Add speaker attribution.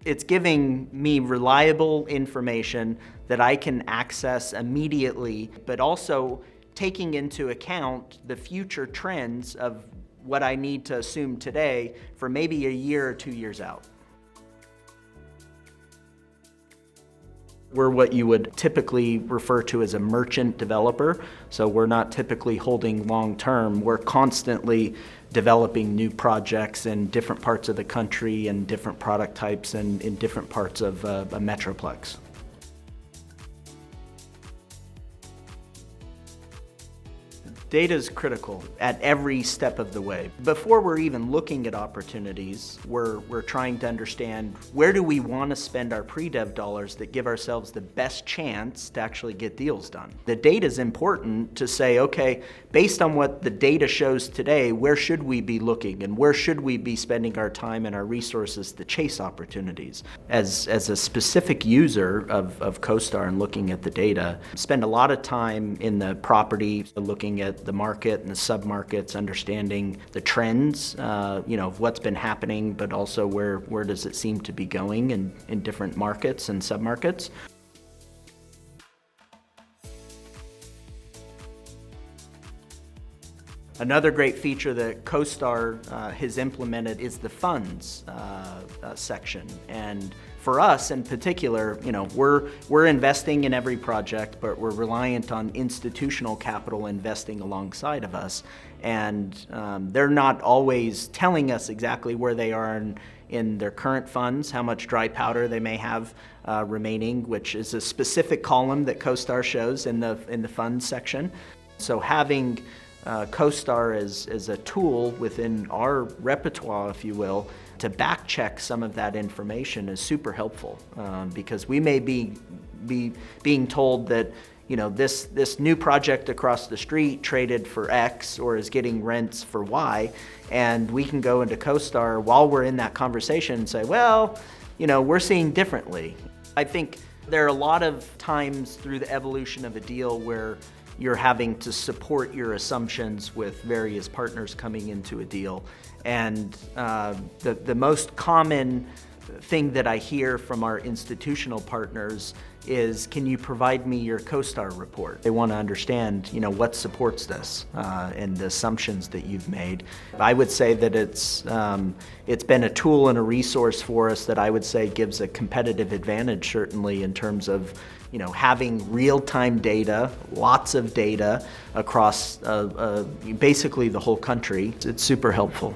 Speaker 1: It's giving me reliable information that I can access immediately, but also taking into account the future trends of what I need to assume today for maybe a year or 2 years out. We're what you would typically refer to as a merchant developer. So we're not typically holding long-term. We're constantly developing new projects in different parts of the country and different product types and in different parts of a metroplex. Data is critical at every step of the way. Before we're even looking at opportunities, we're trying to understand where do we want to spend our pre-dev dollars that give ourselves the best chance to actually get deals done. The data is important to say, okay, based on what the data shows today, where should we be looking and where should we be spending our time and our resources to chase opportunities? As a specific user of CoStar and looking at the data, spend a lot of time in the property, looking at the market and the sub-markets, understanding the trends, of what's been happening, but also where does it seem to be going in different markets and sub-markets. Another great feature that CoStar has implemented is the funds section. And for us in particular, we're investing in every project, but we're reliant on institutional capital investing alongside of us. And they're not always telling us exactly where they are in their current funds, how much dry powder they may have remaining, which is a specific column that CoStar shows in the funds section. So having CoStar as a tool within our repertoire, if you will, to back check some of that information is super helpful because we may be being told that this new project across the street traded for X or is getting rents for Y, and we can go into CoStar while we're in that conversation and say, well, we're seeing differently. I think there are a lot of times through the evolution of a deal where you're having to support your assumptions with various partners coming into a deal. And the most common thing that I hear from our institutional partners is, can you provide me your CoStar report? They want to understand, what supports this and the assumptions that you've made. I would say that it's been a tool and a resource for us that I would say gives a competitive advantage, certainly in terms of having real-time data, lots of data across basically the whole country. It's super helpful.